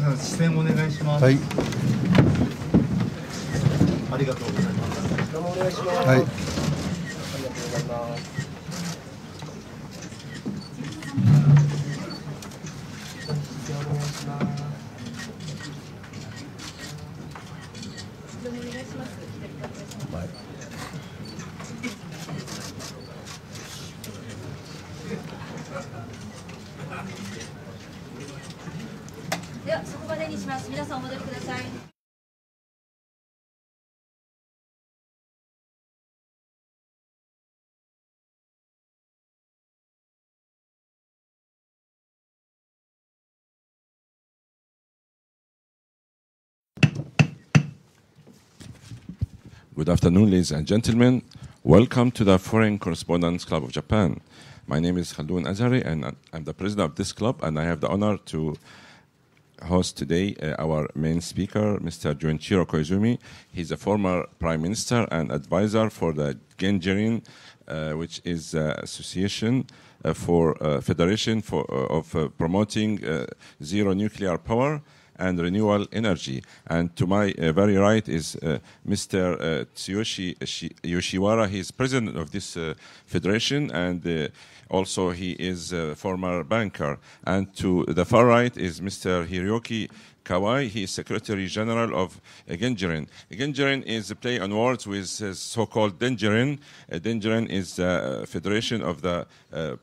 はい。ありがとうございます。どうもお願いします。はい。ありがとうございます。ではそこまでにします。皆さんお戻りください。Good afternoon, ladies and gentlemen. Welcome to the Foreign Correspondents Club of Japan. My name is Khaldoun Azhari, and I'm the president of this club, and I have the honor to host today our main speaker, Mr. Junichiro Koizumi. He's a former prime minister and advisor for the Genjiren, which is an association for federation of promoting zero nuclear power and renewable energy. And to my very right is Mr. Tsuyoshi Yoshiwara. He is president of this federation, and also he is a former banker. And to the far right is Mr. Hiroyuki Kawai. He is Secretary General of Genjiren. Genjiren is a play on words with so-called Genjiren. Genjiren is the federation of the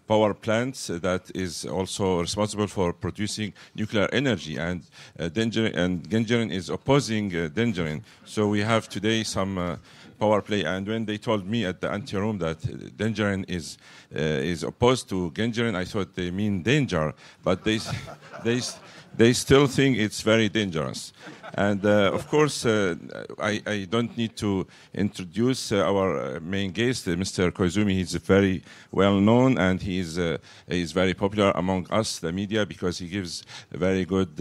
power plants that is also responsible for producing nuclear energy. And Genjiren is opposing Genjiren. So we have today some power play. And when they told me at the anteroom that Genjiren is opposed to Genjiren, I thought they mean danger. But they still think it's very dangerous. And of course, I don't need to introduce our main guest, Mr. Koizumi. He's very well known, and he's very popular among us, the media, because he gives very good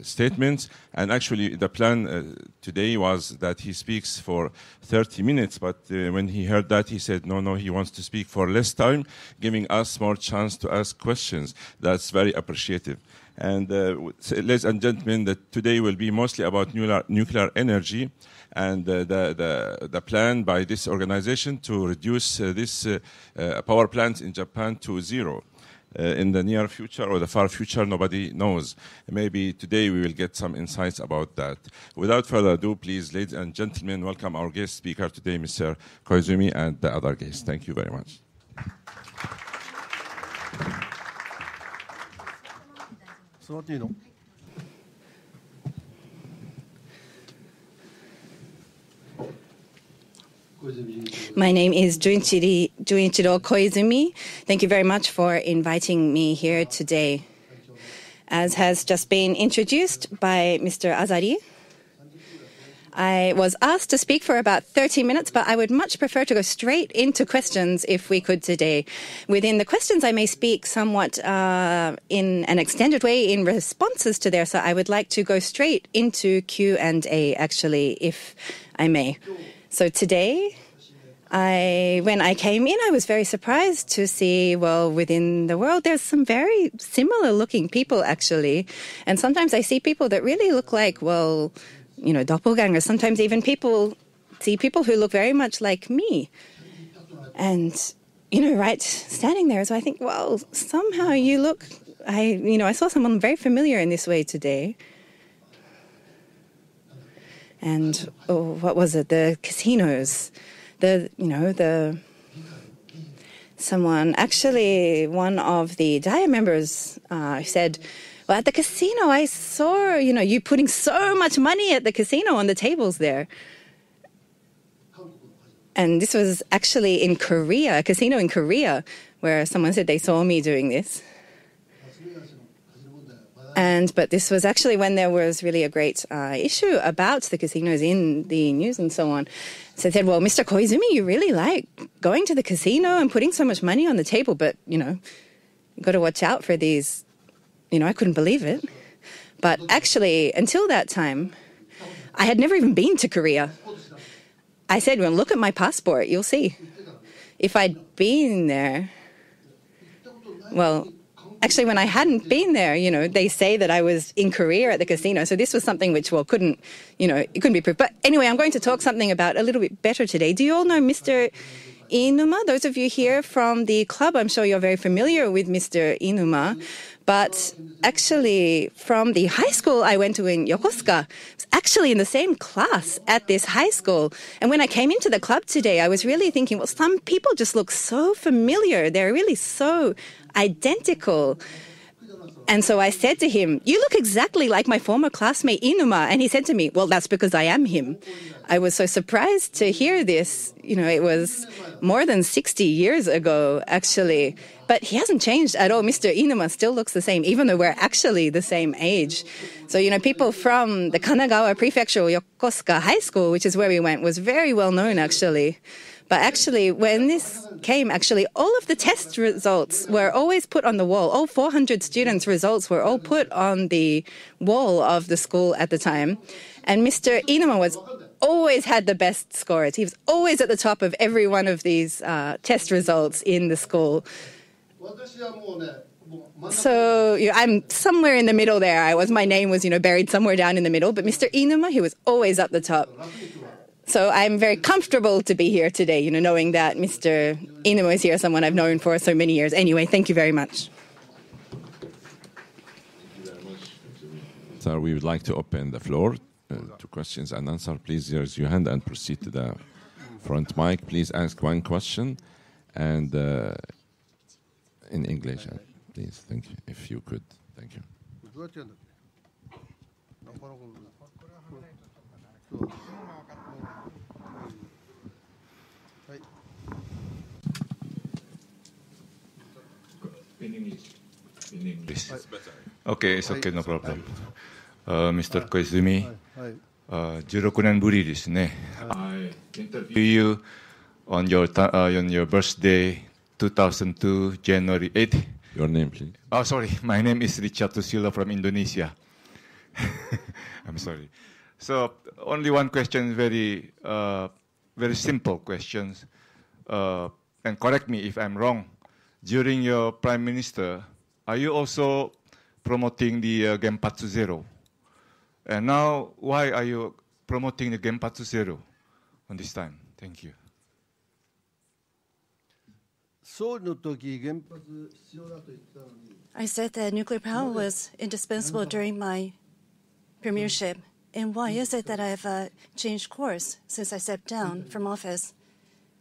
statements. And actually, the plan today was that he speaks for 30 minutes, but when he heard that, he said, no, he wants to speak for less time, giving us more chance to ask questions. That's very appreciative. And ladies and gentlemen, that today will be mostly about nuclear energy and the plan by this organization to reduce this power plants in Japan to zero. In the near future or the far future, nobody knows. Maybe today we will get some insights about that. Without further ado, please, ladies and gentlemen, welcome our guest speaker today, Mr. Koizumi, and the other guests. Thank you very much. My name is Junichiro Koizumi. Thank you very much for inviting me here today. As has just been introduced by Mr. Azhari, I was asked to speak for about 30 minutes, but I would much prefer to go straight into questions if we could today. Within the questions, I may speak somewhat in an extended way in responses to there, so I would like to go straight into Q&A, actually, if I may. So today, when I came in, I was very surprised to see, well, within the world, there's some very similar looking people, actually. And sometimes I see people that really look like, well, you know, doppelgangers. Sometimes even see people who look very much like me. And, you know, right standing there, so I think, well, somehow you look, I saw someone very familiar in this way today. And, what was it? The casinos. Someone, actually, one of the DIA members said, well, at the casino, I saw, you putting so much money at the casino on the tables there. And this was actually in Korea, a casino in Korea, where someone said they saw me doing this. But this was actually when there was really a great issue about the casinos in the news and so on. So they said, well, Mr. Koizumi, you really like going to the casino and putting so much money on the table, but, you've got to watch out for these. I couldn't believe it. But actually, until that time, I had never even been to Korea. I said, well, look at my passport, you'll see. If I'd been there, well, actually, when I hadn't been there, they say that I was in Korea at the casino. So this was something which, it couldn't be proved. But anyway, I'm going to talk something about a little bit better today. Do you all know Mr. Inuma? Those of you here from the club, I'm sure you're very familiar with Mr. Inuma. But actually, from the high school I went to in Yokosuka, I was actually in the same class at this high school. And when I came into the club today, I was really thinking, well, some people just look so familiar. They're really so identical. And so I said to him, you look exactly like my former classmate Inuma. And he said to me, well, that's because I am him. I was so surprised to hear this. It was more than 60 years ago, actually. But he hasn't changed at all. Mr. Inuma still looks the same, even though we're actually the same age. So, people from the Kanagawa Prefecture Yokosuka High School, which is where we went, was very well known, actually. But actually, when this came, all of the test results were always put on the wall. All 400 students' results were all put on the wall of the school at the time. And Mr. Inuma always had the best scores. He was always at the top of every one of these test results in the school. So I'm somewhere in the middle there. My name was, buried somewhere down in the middle. But Mr. Inuma, he was always at the top. So I'm very comfortable to be here today, knowing that Mr. Inuma is here, someone I've known for so many years. Anyway, thank you very much. So we would like to open the floor to questions and answers. Please raise your hand and proceed to the front mic. Please ask one question and in English, please. Thank you, if you could. Thank you. In English. Okay, it's okay, no problem. Mr. Koizumi, 16年ぶりですね。I interview you on your birthday, 2002, January 8th. Your name, please. Oh, sorry. My name is Richard Tusila from Indonesia. I'm sorry. So, only one question, very simple questions. And correct me if I'm wrong. During your Prime Minister, are you also promoting the Genpatsu Zero? And now, why are you promoting the Genpatsu Zero on this time? Thank you. I said that nuclear power was indispensable during my premiership. And why is it that I've changed course since I stepped down from office?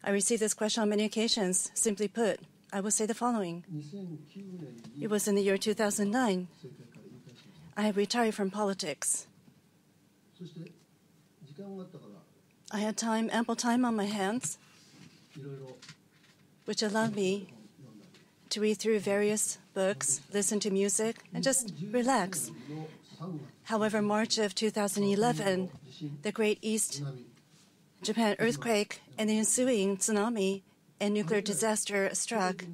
I received this question on many occasions. Simply put, I will say the following. It was in the year 2009. I had retired from politics. I had ample time on my hands, which allowed me to read through various books, listen to music, and just relax. However, March of 2011, the Great East Japan earthquake and the ensuing tsunami and nuclear disaster struck.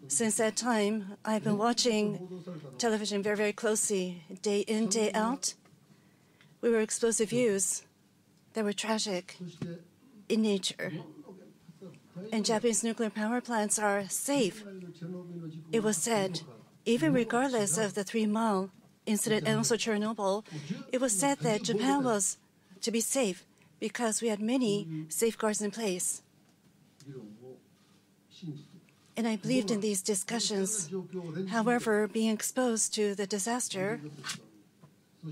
Since that time, I've been watching television very, very closely, day in, day out. We were exposed to views that were tragic in nature. And Japanese nuclear power plants are safe. It was said, even regardless of the 3 Mile incident and also Chernobyl, it was said that Japan was to be safe because we had many safeguards in place. And I believed in these discussions. However, being exposed to the disaster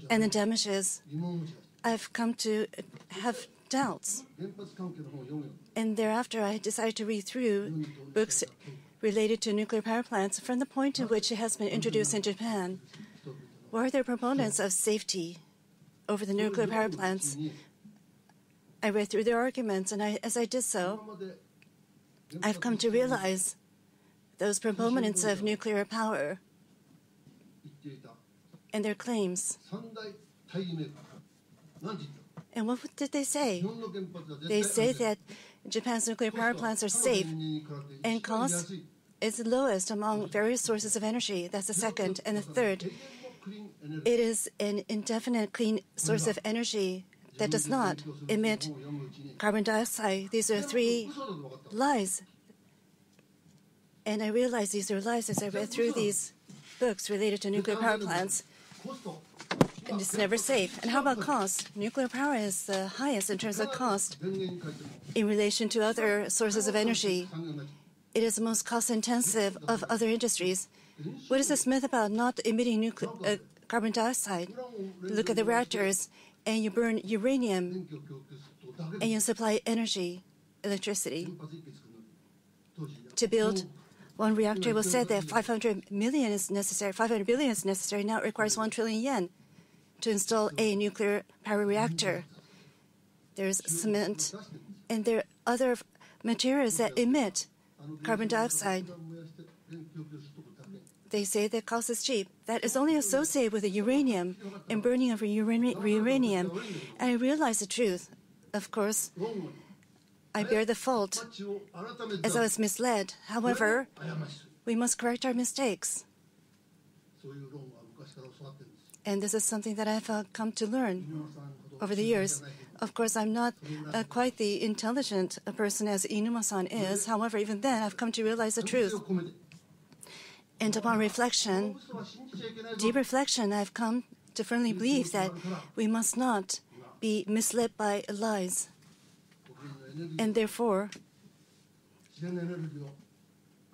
and the damages, I've come to have doubts. And thereafter, I decided to read through books related to nuclear power plants from the point in which it has been introduced in Japan. Were there proponents of safety over the nuclear power plants? I read through their arguments, and as I did so, I've come to realize those proponents of nuclear power and their claims. And what did they say? They say that Japan's nuclear power plants are safe and cost is the lowest among various sources of energy. That's the second. And the third, it is an indefinite clean source of energy that does not emit carbon dioxide. These are 3 lies. And I realized these are lies as I read through these books related to nuclear power plants, and it's never safe. And how about cost? Nuclear power is the highest in terms of cost in relation to other sources of energy. It is the most cost-intensive of other industries. What is this myth about not emitting carbon dioxide? Look at the reactors, and you burn uranium, and you supply energy, electricity. To build one reactor, it was said that 500 billion is necessary. Now it requires 1 trillion yen to install a nuclear power reactor. There's cement, and there are other materials that emit carbon dioxide. They say the cost is cheap. That is only associated with the uranium and burning of uranium. And I realize the truth. Of course, I bear the fault as I was misled. However, we must correct our mistakes. And this is something that I've come to learn over the years. Of course, I'm not quite the intelligent person as Inuma-san is. However, even then, I've come to realize the truth. And upon reflection, deep reflection, I've come to firmly believe that we must not be misled by lies. And therefore,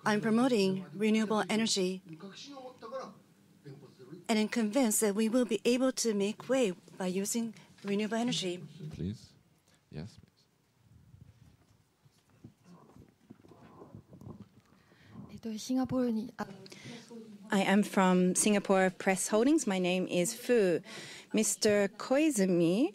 I'm promoting renewable energy, and I'm convinced that we will be able to make way by using renewable energy. Please. Yes, please. I am from Singapore Press Holdings. My name is Fu. Mr. Koizumi,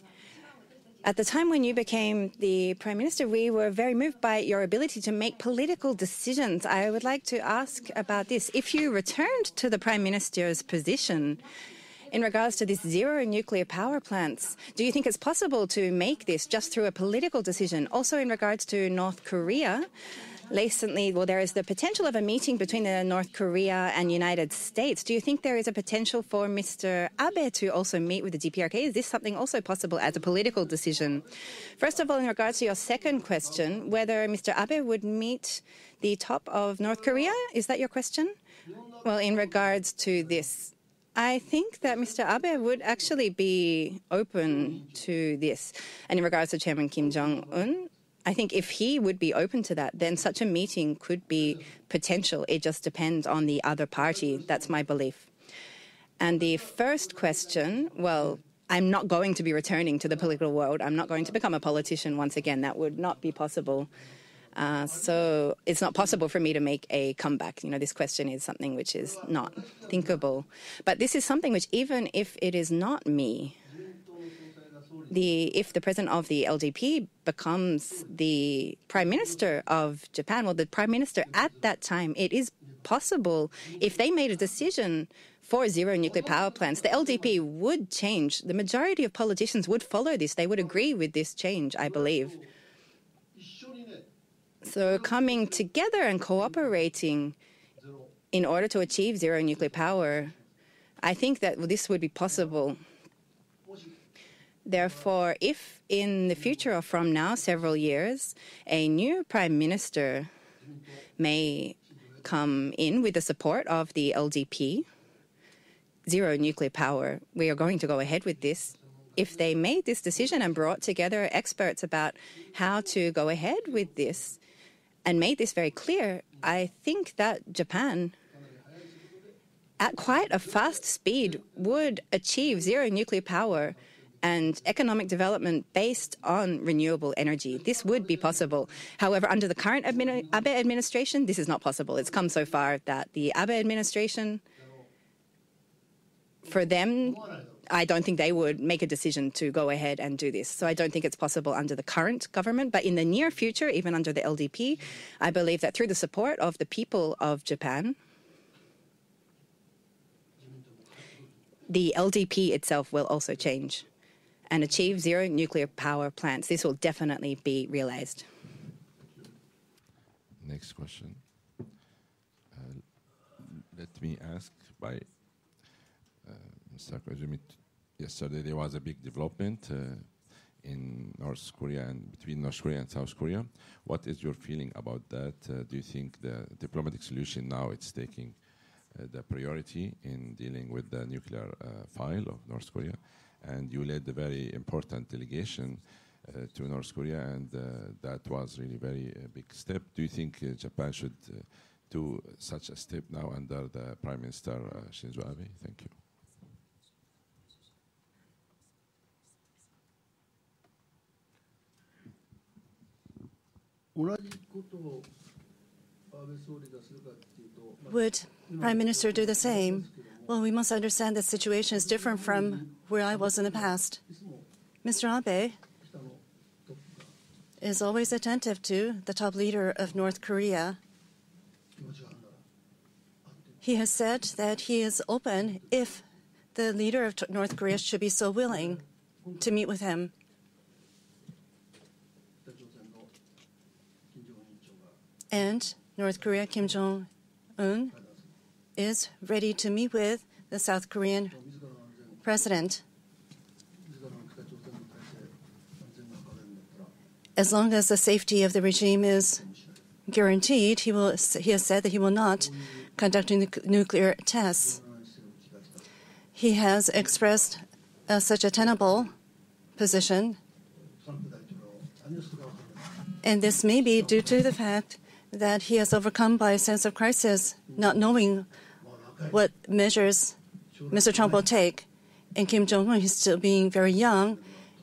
at the time when you became the Prime Minister, we were very moved by your ability to make political decisions. I would like to ask about this. If you returned to the Prime Minister's position in regards to this zero nuclear power plants, do you think it's possible to make this just through a political decision? Also in regards to North Korea, recently, there is the potential of a meeting between North Korea and United States. Do you think there is a potential for Mr. Abe to also meet with the DPRK? Is this something also possible as a political decision? First of all, in regards to your second question, whether Mr. Abe would meet the top of North Korea, is that your question? Well, in regards to this, I think that Mr. Abe would actually be open to this. And in regards to Chairman Kim Jong-un, I think if he would be open to that, then such a meeting could be potential. It just depends on the other party. That's my belief. And the first question, well, I'm not going to be returning to the political world. I'm not going to become a politician once again. That would not be possible. So it's not possible for me to make a comeback. You know, this question is something which is not thinkable. But this is something which, even if it is not me, if the president of the LDP becomes the prime minister of Japan, well, the prime minister at that time, it is possible if they made a decision for zero nuclear power plants, the LDP would change. The majority of politicians would follow this. They would agree with this change, I believe. So coming together and cooperating in order to achieve zero nuclear power, I think that this would be possible. Therefore, if in the future or from now, several years, a new prime minister may come in with the support of the LDP, zero nuclear power, we are going to go ahead with this. If they made this decision and brought together experts about how to go ahead with this and made this very clear, I think that Japan, at quite a fast speed, would achieve zero nuclear power and economic development based on renewable energy. This would be possible. However, under the current Abe administration, this is not possible. It's come so far that the Abe administration, for them, I don't think they would make a decision to go ahead and do this. So I don't think it's possible under the current government. But in the near future, even under the LDP, I believe that through the support of the people of Japan, the LDP itself will also change and achieve zero nuclear power plants. This will definitely be realized. Next question. Let me ask by Mr. Koizumi. Yesterday there was a big development in North Korea and between North Korea and South Korea. What is your feeling about that? Do you think the diplomatic solution now it's taking the priority in dealing with the nuclear file of North Korea. And you led a very important delegation to North Korea, and that was really very big step. Do you think Japan should do such a step now under the Prime Minister Shinzo Abe? Thank you. Would Prime Minister do the same? Well, we must understand the situation is different from where I was in the past. Mr. Abe is always attentive to the top leader of North Korea. He has said that he is open if the leader of North Korea should be so willing to meet with him. And North Korea Kim Jong-un is ready to meet with the South Korean president. As long as the safety of the regime is guaranteed, he has said that he will not conduct nuclear tests. He has expressed such a tenable position, and this may be due to the fact that he is overcome by a sense of crisis, not knowing what measures Mr. Trump will take. And Kim Jong-un is still being very young,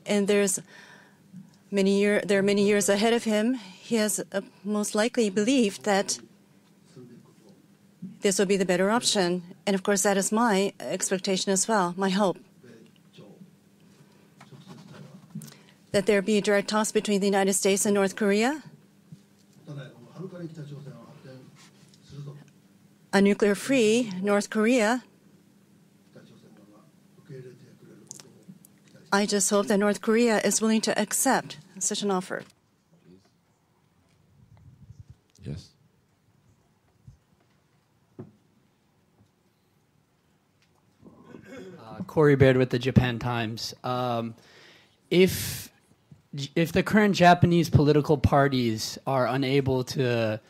and there are many years ahead of him. He has most likely believed that this will be the better option. And of course, that is my expectation as well, my hope, that there be direct talks between the United States and North Korea. A nuclear-free North Korea. I just hope that North Korea is willing to accept such an offer. Yes. Corey Baird with the Japan Times. If the current Japanese political parties are unable to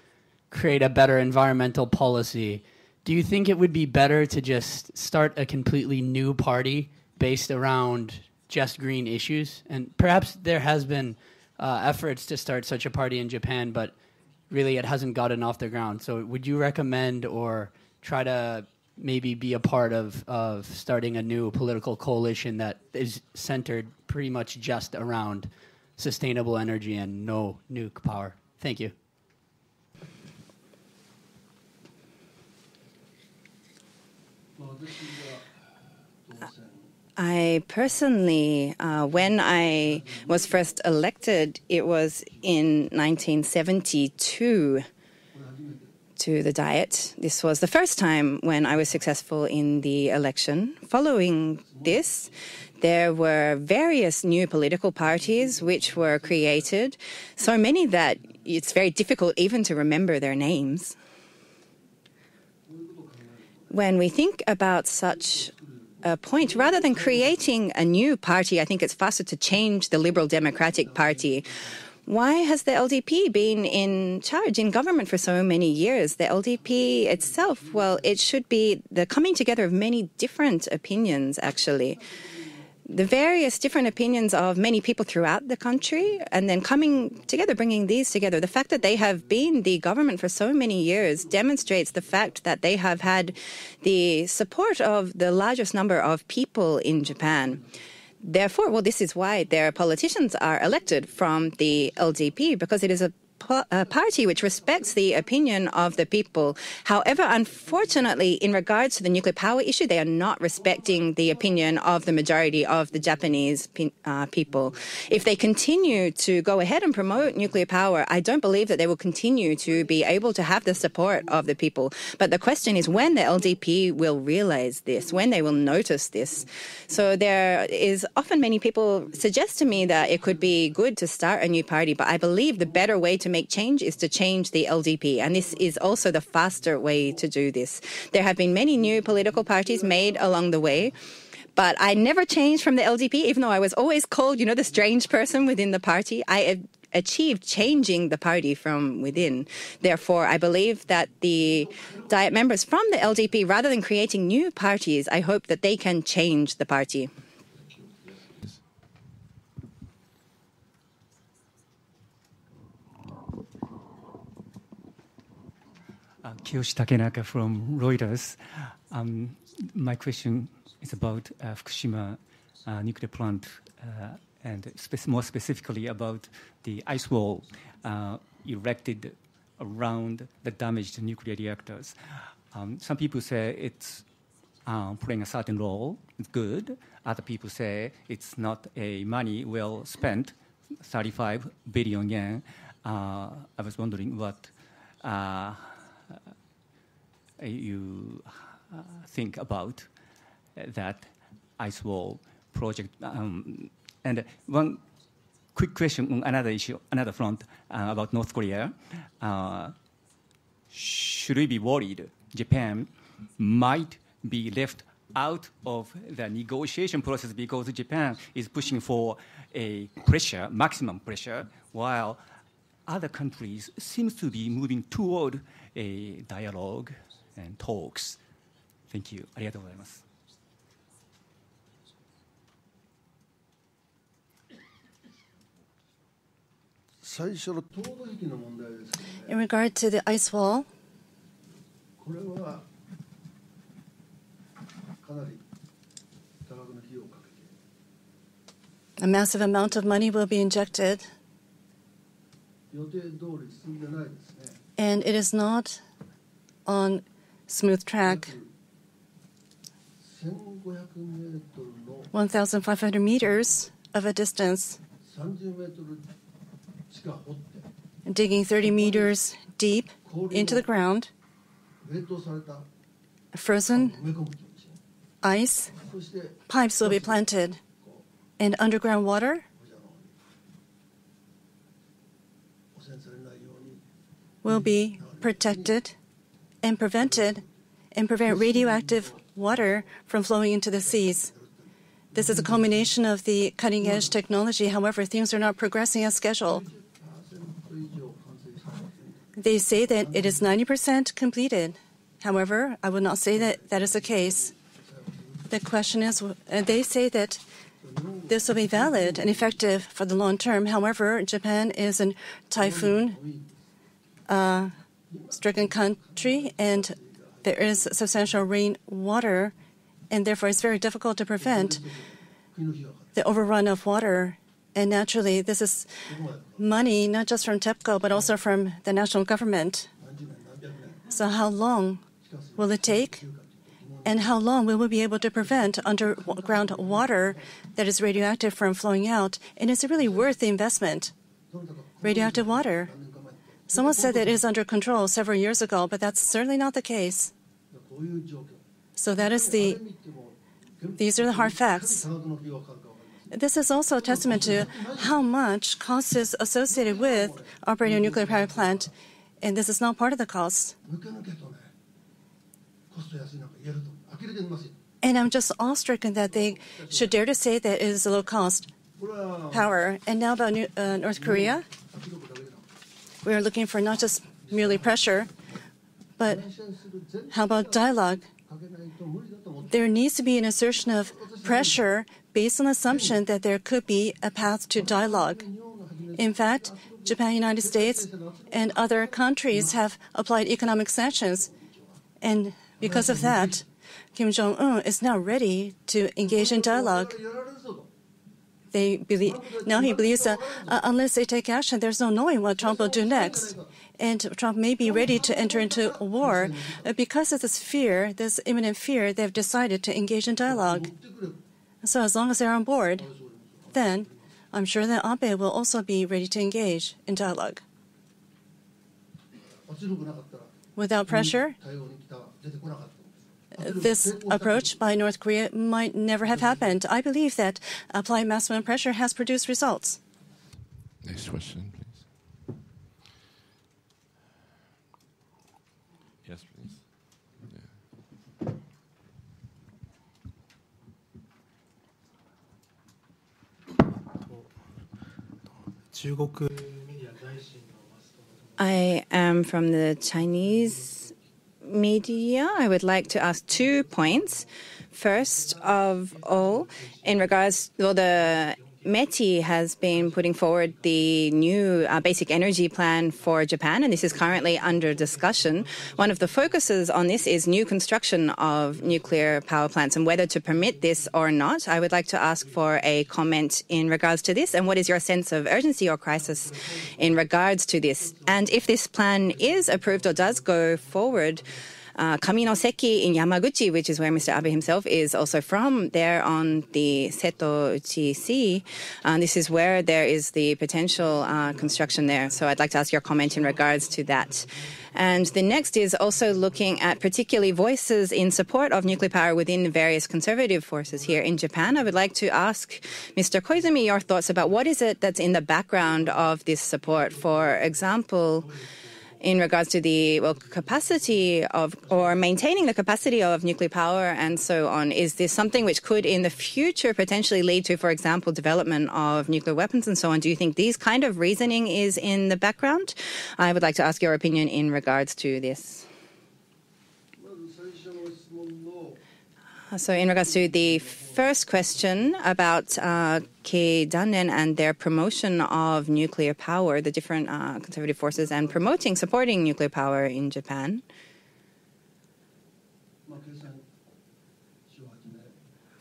create a better environmental policy, do you think it would be better to just start a completely new party based around just green issues? And perhaps there has been efforts to start such a party in Japan, but really it hasn't gotten off the ground. So would you recommend or try to maybe be a part of starting a new political coalition that is centered pretty much just around sustainable energy and no nuke power? Thank you. I personally, when I was first elected, it was in 1972 to the Diet. This was the first time when I was successful in the election. Following this, there were various new political parties which were created, so many that it's very difficult even to remember their names. When we think about such a point, rather than creating a new party, I think it's faster to change the Liberal Democratic Party. Why has the LDP been in charge in government for so many years? The LDP itself, well, it should be the coming together of many different opinions, actually. The various different opinions of many people throughout the country, and then coming together, bringing these together. The fact that they have been the government for so many years demonstrates the fact that they have had the support of the largest number of people in Japan. Therefore, well, this is why their politicians are elected from the LDP, because it is a party which respects the opinion of the people. However, unfortunately, in regards to the nuclear power issue, they are not respecting the opinion of the majority of the Japanese people. If they continue to go ahead and promote nuclear power, I don't believe that they will continue to be able to have the support of the people. But the question is when the LDP will realize this, when they will notice this. So there is often many people suggest to me that it could be good to start a new party, but I believe the better way to make change is to change the LDP. And this is also the faster way to do this. There have been many new political parties made along the way, but I never changed from the LDP, even though I was always called, the strange person within the party. I achieved changing the party from within. Therefore, I believe that the Diet members from the LDP, rather than creating new parties, I hope that they can change the party. Kiyoshi Takenaka from Reuters. My question is about Fukushima nuclear plant and more specifically about the ice wall erected around the damaged nuclear reactors. Some people say it's playing a certain role, it's good. Other people say it's not a money well spent, 35 billion yen. I was wondering what you think about that ice wall project. And one quick question on another issue, another front about North Korea. Should we be worried Japan might be left out of the negotiation process because Japan is pushing for a pressure, maximum pressure, while other countries seems to be moving toward a dialogue and talks? Thank you. ありがとうございます。最初の凍土壁の問題ですけどね。In regard to the ice wall, これはかなり多額の費用をかけて a massive amount of money will be injected, 予定通り進んでないですね。 and it is not on smooth track. 1500メートルの 1,500 meters of a distance, 30メートル地下掘って digging 30 meters deep into the ground, 冷凍された frozen 埋め込むとですね。 ice そして pipes will be planted, and underground water 汚染されないように will be protected and prevented and prevent radioactive water from flowing into the seas. This is a culmination of the cutting-edge technology. However, things are not progressing as scheduled. 90% 以上完成したんですね。 They say that it is 90% completed. However, I would not say that that is the case. The question is, they say that this will be valid and effective for the long term. However, Japan is a typhoon-stricken country, and there is substantial rainwater, and therefore it's very difficult to prevent the overrun of water. And naturally, this is money not just from TEPCO, but also from the national government. So how long will it take? And how long will we be able to prevent underground water that is radioactive from flowing out? And is it really worth the investment? Radioactive water. Someone said that it is under control several years ago, but that's certainly not the case. こういう状況。 So that is these are the hard facts. 多額の費用がかかるかわかりません。 This is also a testament to how much cost is associated with operating a nuclear power plant, and this is not part of the cost. 抜け抜けとね、コスト安いなんか言えると呆れてみますよ。 And I'm just awe-stricken that they should dare to say that it is a low-cost これは power. And now about North Korea, 圧力だけでなく we are looking for not just merely pressure, but 対戦する全体 how about dialogue? かけないと無理だと思って There needs to be an assertion of pressure based on the assumption that there could be a path to dialogue. In fact, Japan, United States, and other countries have applied economic sanctions. And because of that, Kim Jong-un is now ready to engage in dialogue. やられるぞと。 Now he believes that unless they take action, there's no knowing what Trump will do next. And Trump may be ready to enter into a war. Because of this fear, this imminent fear, they've decided to engage in dialogue. So as long as they're on board, then I'm sure that Abe will also be ready to engage in dialogue. 圧力なかったら Without pressure, 対応に来た出てこなかったんです。 this approach by North Korea might never have happened. I believe that applying maximum pressure has produced results. Next question, please. Yes, please. Yeah. 中国民 I am from the Chinese media. I would like to ask 2 points. First of all, in regards, well, the METI has been putting forward the new basic energy plan for Japan, and this is currently under discussion. One of the focuses on this is new construction of nuclear power plants and whether to permit this or not. I would like to ask for a comment in regards to this, and what is your sense of urgency or crisis in regards to this? And if this plan is approved or does go forward, Kaminoseki in Yamaguchi, which is where Mr. Abe himself is also from, there on the Seto-Uchi Sea. This is where there is the potential construction there. So I'd like to ask your comment in regards to that. And the next is also looking at particularly voices in support of nuclear power within various conservative forces here in Japan. I would like to ask Mr. Koizumi your thoughts about what is it that's in the background of this support. For example, in regards to the capacity of, or maintaining the capacity of nuclear power and so on. Is this something which could in the future potentially lead to, for example, development of nuclear weapons and so on? Do you think these kind of reasoning is in the background? I would like to ask your opinion in regards to this. So in regards to the first question about Keidanen and their promotion of nuclear power, the different conservative forces and supporting nuclear power in Japan.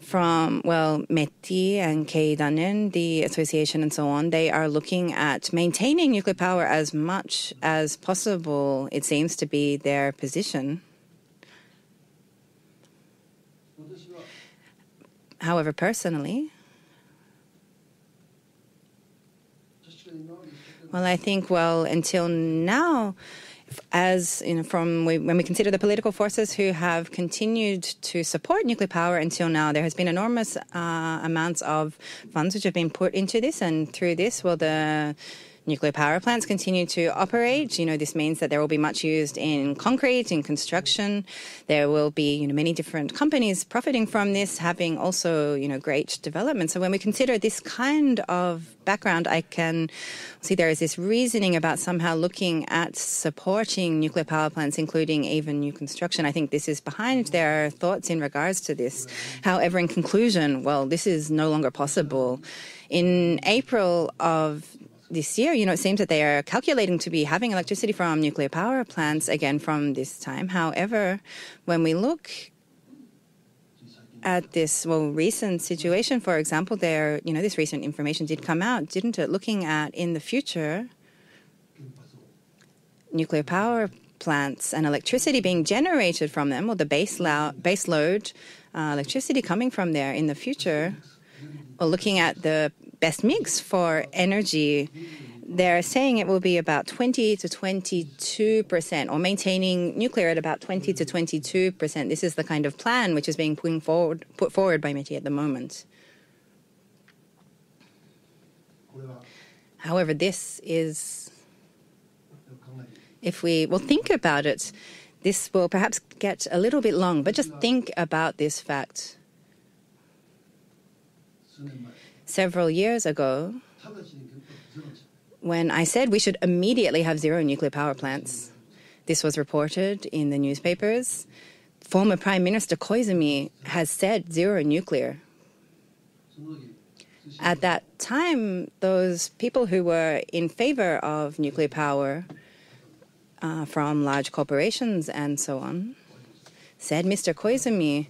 From, METI and Keidanen, the association and so on, they are looking at maintaining nuclear power as much as possible. It seems to be their position. However, personally, I think, until now, as from when we consider the political forces who have continued to support nuclear power until now, there has been enormous amounts of funds which have been put into this, and through this, the nuclear power plants continue to operate. This means that there will be much used in concrete, in construction. There will be, many different companies profiting from this, having also, great development. So when we consider this kind of background, I can see there is this reasoning about somehow looking at supporting nuclear power plants, including even new construction. I think this is behind their thoughts in regards to this. However, in conclusion, this is no longer possible. In April of this year, it seems that they are calculating to be having electricity from nuclear power plants again from this time. However, when we look at this recent situation, for example, this recent information did come out, didn't it? Looking at in the future, nuclear power plants and electricity being generated from them, or the base load electricity coming from there in the future, or looking at the best mix for energy, they're saying it will be about 20 to 22%, or maintaining nuclear at about 20 to 22%. This is the kind of plan which is being put forward by METI at the moment. However, this is, if we think about it, this will perhaps get a little bit long, but just think about this fact. Several years ago, when I said we should immediately have zero nuclear power plants, this was reported in the newspapers. Former Prime Minister Koizumi has said zero nuclear. At that time, those people who were in favor of nuclear power from large corporations and so on said, Mr. Koizumi,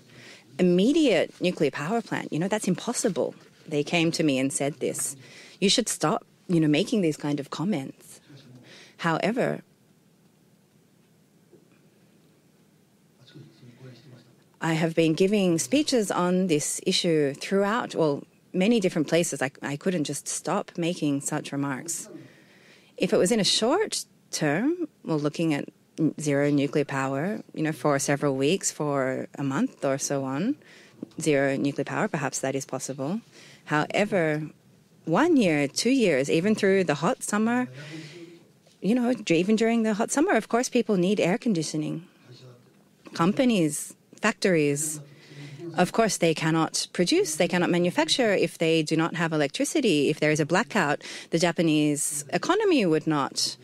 immediate nuclear power plant, that's impossible. They came to me and said this. You should stop, making these kind of comments. However, I have been giving speeches on this issue throughout, many different places. I couldn't just stop making such remarks. If it was in a short term, looking at zero nuclear power, for several weeks, for a month or so on, zero nuclear power, perhaps that is possible. However, 1 year, 2 years, even through the hot summer, even during the hot summer, of course, people need air conditioning. Companies, factories, of course, they cannot produce, they cannot manufacture if they do not have electricity. If there is a blackout, the Japanese economy would not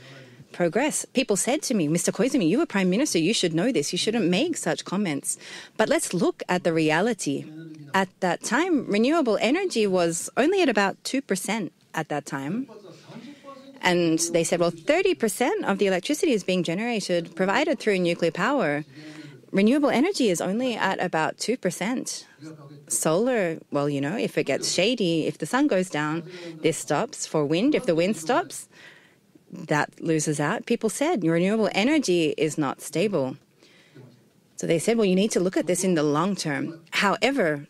progress. People said to me, Mr. Koizumi, you were Prime Minister, you should know this, you shouldn't make such comments. But let's look at the reality. At that time, renewable energy was only at about 2% at that time. And they said, well, 30% of the electricity is being generated, provided through nuclear power. Renewable energy is only at about 2%. Solar, well, you know, if it gets shady, if the sun goes down, this stops. For wind, if the wind stops, that loses out. People said renewable energy is not stable. So they said, well, you need to look at this in the long term. However,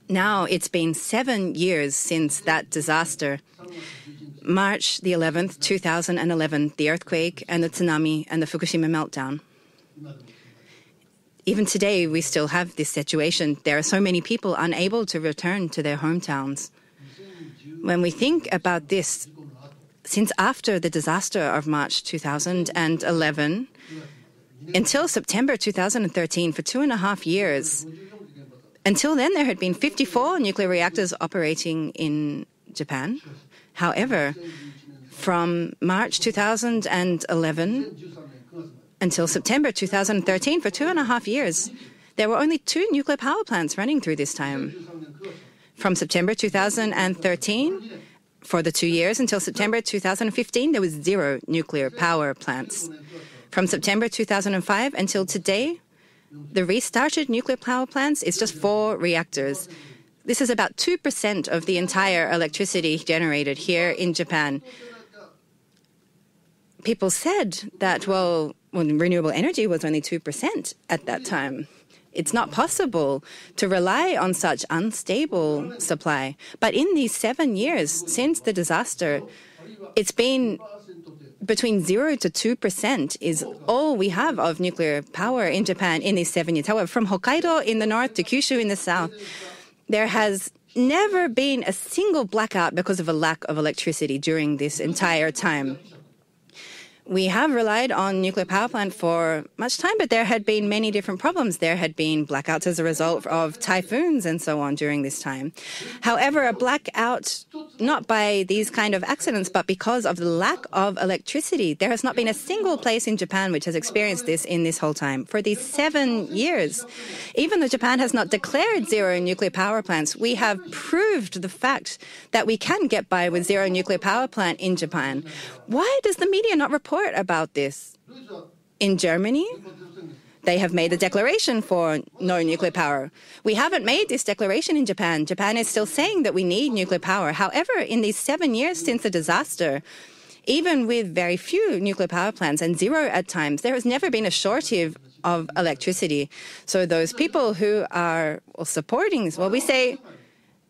now it's been 7 years since that disaster. March the 11th, 2011, the earthquake and the tsunami and the Fukushima meltdown. Even today, we still have this situation. There are so many people unable to return to their hometowns. When we think about this, since after the disaster of March 2011, until September 2013, for 2.5 years, until then there had been 54 nuclear reactors operating in Japan. However, from March 2011 until September 2013, for 2.5 years, there were only 2 nuclear power plants running through this time. From September 2013, for the 2 years until September 2015, there was 0 nuclear power plants. From September 2005 until today, the restarted nuclear power plants is just 4 reactors. This is about 2% of the entire electricity generated here in Japan. People said that, well, renewable energy was only 2% at that time. It's not possible to rely on such unstable supply. But in these 7 years since the disaster, it's been between 0 to 2% is all we have of nuclear power in Japan in these 7 years. However, from Hokkaido in the north to Kyushu in the south, there has never been a single blackout because of a lack of electricity during this entire time. We have relied on nuclear power plant for much time, but there had been many different problems. There had been blackouts as a result of typhoons and so on during this time. However, a blackout, not by these kind of accidents, but because of the lack of electricity, there has not been a single place in Japan which has experienced this in this whole time. For these 7 years, even though Japan has not declared 0 nuclear power plants, we have proved the fact that we can get by with 0 nuclear power plant in Japan. Why does the media not report about this? In Germany, they have made a declaration for no nuclear power. We haven't made this declaration in Japan. Japan is still saying that we need nuclear power. However, in these 7 years since the disaster, even with very few nuclear power plants and 0 at times, there has never been a shortage of electricity. So those people who are supporting this, well, we say,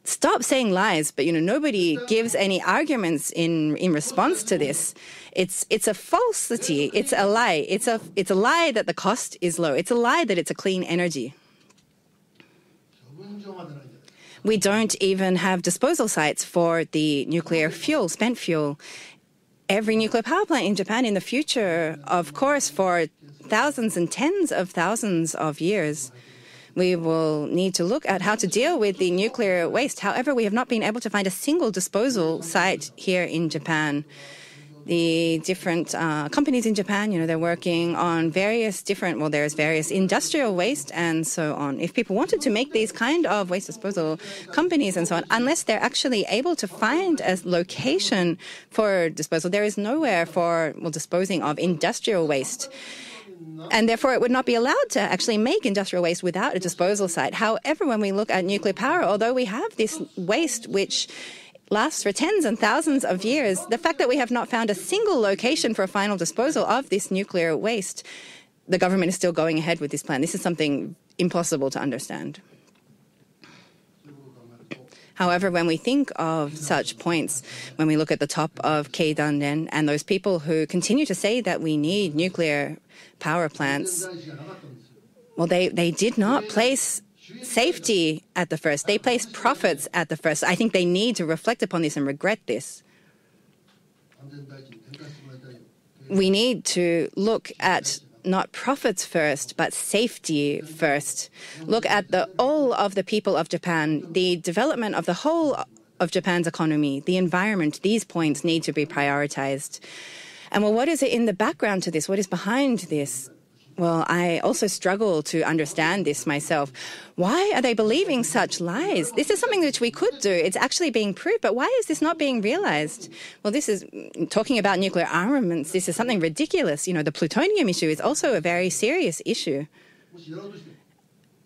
stop saying lies, but nobody gives any arguments in response to this. It's a falsity. It's a lie. It's a lie that the cost is low. It's a lie that it's a clean energy. We don't even have disposal sites for the nuclear fuel, spent fuel. Every nuclear power plant in Japan in the future, of course, for thousands and tens of thousands of years, we will need to look at how to deal with the nuclear waste. However, we have not been able to find a single disposal site here in Japan. The different companies in Japan, they're working on various different, well, there's various industrial waste and so on. If people wanted to make these kind of waste disposal companies and so on, unless they're actually able to find a location for disposal, there is nowhere for disposing of industrial waste. And therefore, it would not be allowed to actually make industrial waste without a disposal site. However, when we look at nuclear power, although we have this waste which lasts for tens and thousands of years, the fact that we have not found a single location for a final disposal of this nuclear waste, the government is still going ahead with this plan. This is something impossible to understand. However, when we think of such points, when we look at the top of Keidanren and those people who continue to say that we need nuclear power plants, well, they did not place safety at the first. They placed profits at the first. I think they need to reflect upon this and regret this. We need to look at not profits first, but safety first. Look at all of the people of Japan, the development of the whole of Japan's economy, the environment. These points need to be prioritized. And well, what is it in the background to this? What is behind this? Well, I also struggle to understand this myself. Why are they believing such lies? This is something which we could do. It's actually being proved, but why is this not being realized? Well, this is talking about nuclear armaments. This is something ridiculous. The plutonium issue is also a very serious issue.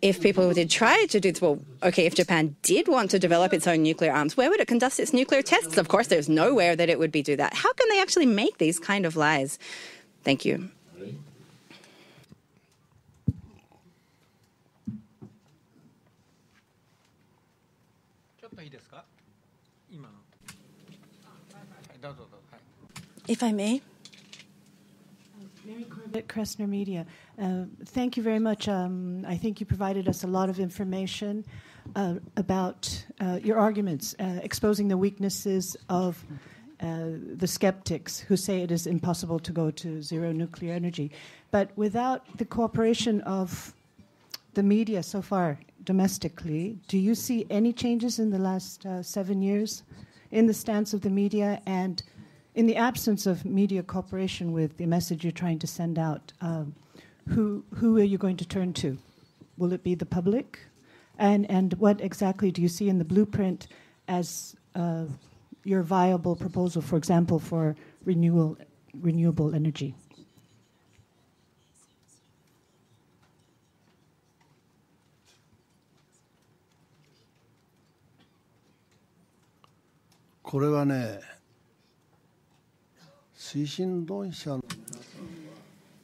If people did try to do this, well, okay, if Japan did want to develop its own nuclear arms, where would it conduct its nuclear tests? Of course, there's nowhere that it would do that. How can they actually make these kind of lies? Thank you. If I may. Mary Corbett, Kressner Media. Thank you very much. I think you provided us a lot of information about your arguments, exposing the weaknesses of the skeptics who say it is impossible to go to zero nuclear energy. But without the cooperation of the media so far domestically, do you see any changes in the last 7 years in the stance of the media, and in the absence of media cooperation with the message you're trying to send out? Who are you going to turn to? Will it be the public? And what exactly do you see in the blueprint as your viable proposal, for example, for renewable energy?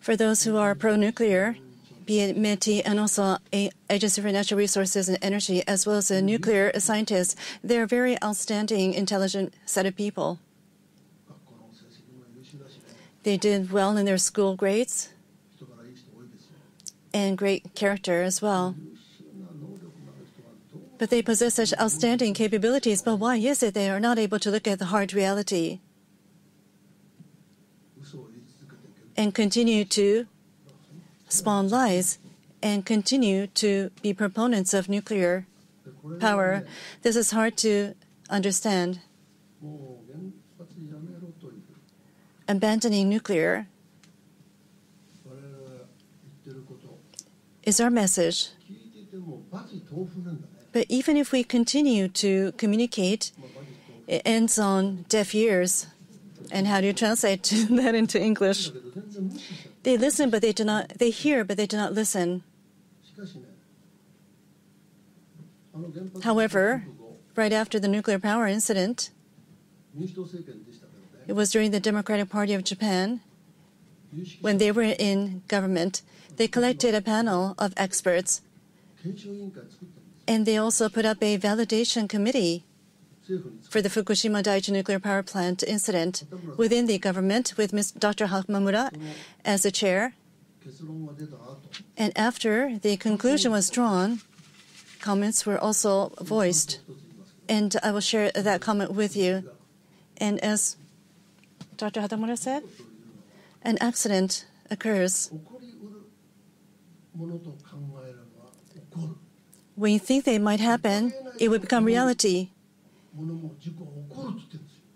For those who are pro-nuclear, be it METI and also Agency for Natural Resources and Energy, as well as the nuclear scientists, they're a very outstanding, intelligent set of people. They did well in their school grades and great character as well. But they possess such outstanding capabilities. But why is it they are not able to look at the hard reality and continue to spawn lies and continue to be proponents of nuclear power? This is hard to understand. Abandoning nuclear is our message. But even if we continue to communicate, it ends on deaf ears. And how do you translate that into English? They listen, but they do not. They hear, but they do not listen. However, right after the nuclear power incident, it was during the Democratic Party of Japan, when they were in government, they collected a panel of experts, and they also put up a validation committee for the Fukushima Daiichi nuclear power plant incident within the government, with Dr. Hamamura as the chair. And after the conclusion was drawn, comments were also voiced. And I will share that comment with you. And as Dr. Hamamura said, an accident occurs. When you think they might happen, it would become reality.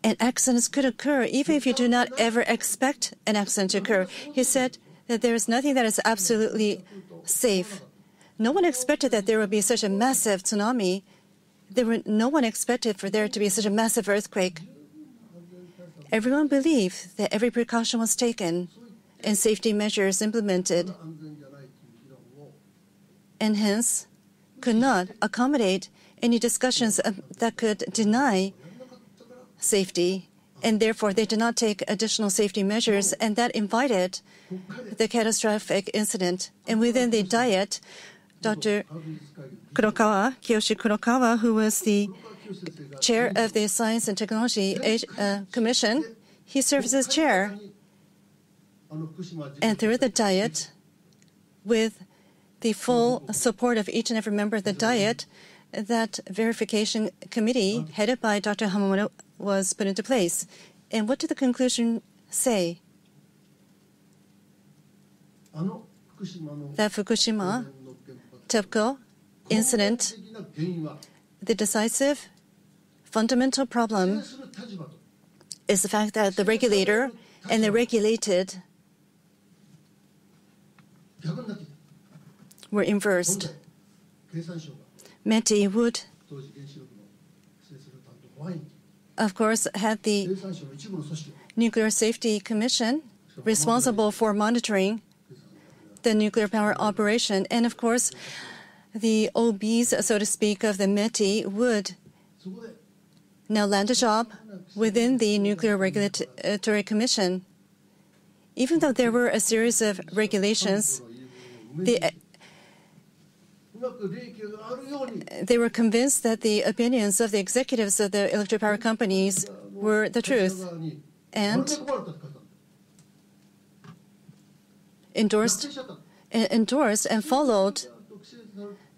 And accidents could occur even if you do not ever expect an accident to occur. He said that there is nothing that is absolutely safe. No one expected that there would be such a massive tsunami. No one expected for there to be such a massive earthquake. Everyone believed that every precaution was taken and safety measures implemented, and hence could not accommodate any discussions that could deny safety, and therefore they did not take additional safety measures, and that invited the catastrophic incident. And within the Diet, Dr. Kurokawa, Kiyoshi Kurokawa, who was the chair of the Science and Technology Commission, he serves as chair. And through the Diet, with the full support of each and every member of the Diet, that verification committee headed by Dr. Hamamura was put into place. And what did the conclusion say? That Fukushima TEPCO incident, the decisive fundamental problem is the fact that the regulator and they regulated were inversed. METI would, of course, had the Nuclear Safety Commission responsible for monitoring the nuclear power operation. And of course, the OBs, so to speak, of the METI would now land a job within the Nuclear Regulatory Commission. Even though there were a series of regulations, they were convinced that the opinions of the executives of the electric power companies were the truth and endorsed and followed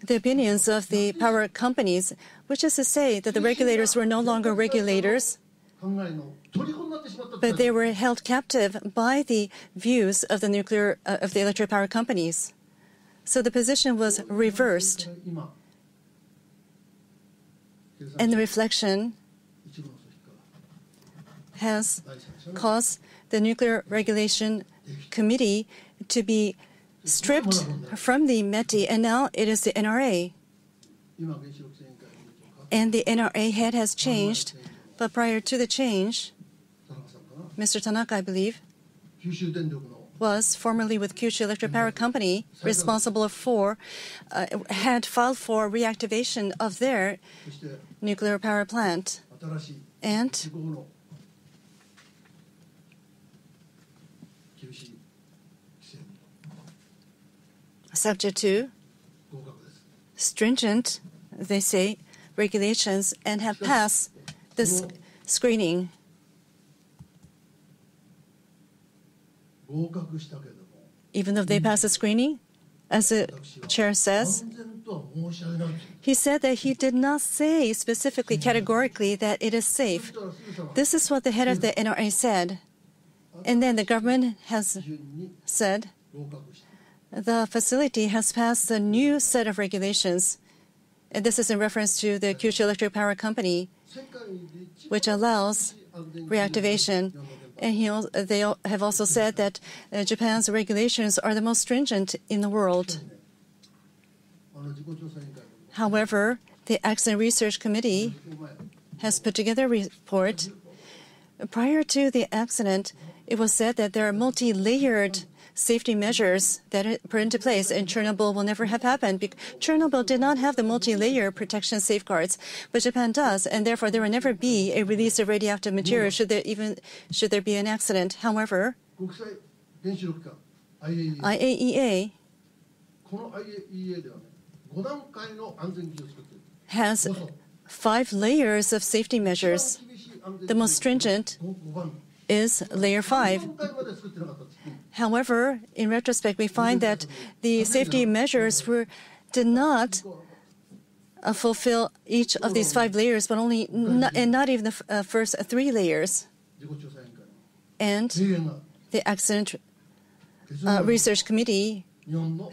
the opinions of the power companies, which is to say that the regulators were no longer regulators, but they were held captive by the views of the electric power companies. So the position was reversed, and the reflection has caused the Nuclear Regulation Committee to be stripped from the METI, and now it is the NRA. And the NRA head has changed, but prior to the change, Mr. Tanaka, I believe, was formerly with Kyushu Electric Power Company, responsible for, had filed for reactivation of their nuclear power plant. And subject to stringent, they say, regulations and have passed this screening. Even though they passed the screening, as the chair says, he said that he did not say specifically, categorically, that it is safe. This is what the head of the NRA said. And then the government has said the facility has passed a new set of regulations. And this is in reference to the Kyushu Electric Power Company, which allows reactivation. And they have also said that Japan's regulations are the most stringent in the world. However, the Accident Research Committee has put together a report. Prior to the accident, it was said that there are multi-layered safety measures that are put into place, and Chernobyl will never have happened. Chernobyl did not have the multi-layer protection safeguards, but Japan does, and therefore there will never be a release of radioactive material should there be an accident. However, IAEA has 5 layers of safety measures. The most stringent is layer 5. However, in retrospect, we find that the safety measures did not fulfill each of these 5 layers, but and not even the first 3 layers. And the Accident Research Committee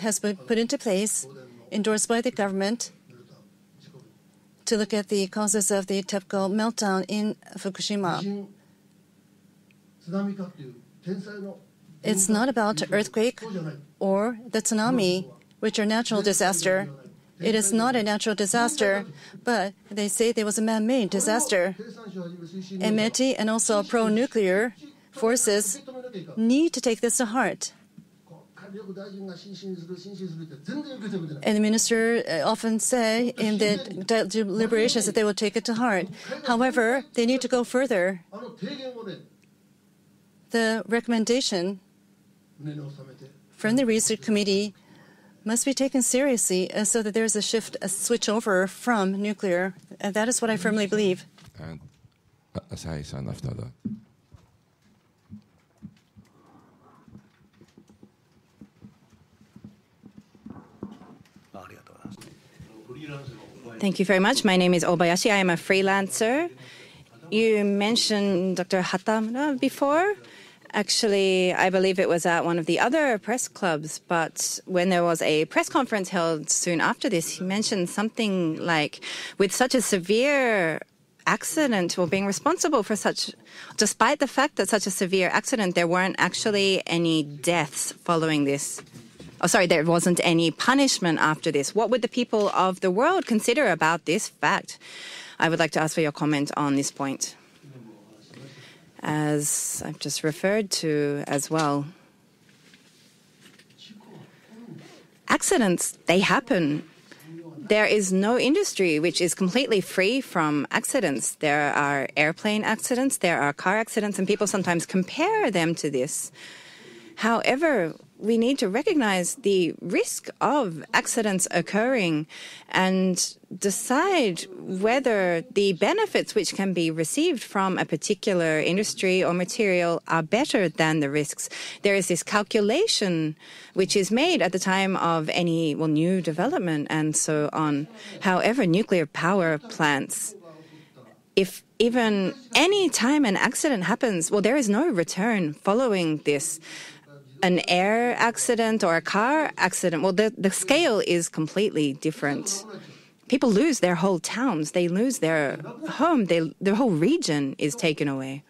has been put into place, endorsed by the government, to look at the causes of the TEPCO meltdown in Fukushima. It's not about earthquake or the tsunami, which are natural disaster. It is not a natural disaster, but they say there was a man-made disaster. And METI and also pro-nuclear forces need to take this to heart. And the minister often say in the deliberations that they will take it to heart. However, they need to go further. The recommendation from the research committee must be taken seriously so that there is a switch over from nuclear. And that is what I firmly believe. And Asahi-san after that. Thank you very much. My name is Obayashi. I am a freelancer. You mentioned Dr. Hatamura before. Actually, I believe it was at one of the other press clubs, but when there was a press conference held soon after this, he mentioned something like, with such a severe accident or being responsible for despite the fact that such a severe accident, there weren't actually any deaths following this. Oh, sorry, there wasn't any punishment after this. What would the people of the world consider about this fact? I would like to ask for your comment on this point. As I've just referred to as well, accidents, they happen. There is no industry which is completely free from accidents. There are airplane accidents, there are car accidents, and people sometimes compare them to this. However, we need to recognize the risk of accidents occurring and decide whether the benefits which can be received from a particular industry or material are better than the risks. There is this calculation which is made at the time of any new development and so on. However, nuclear power plants, if even any time an accident happens, there is no return following this. An air accident or a car accident, the scale is completely different. People lose their whole towns. They lose their home. Their whole region is taken away.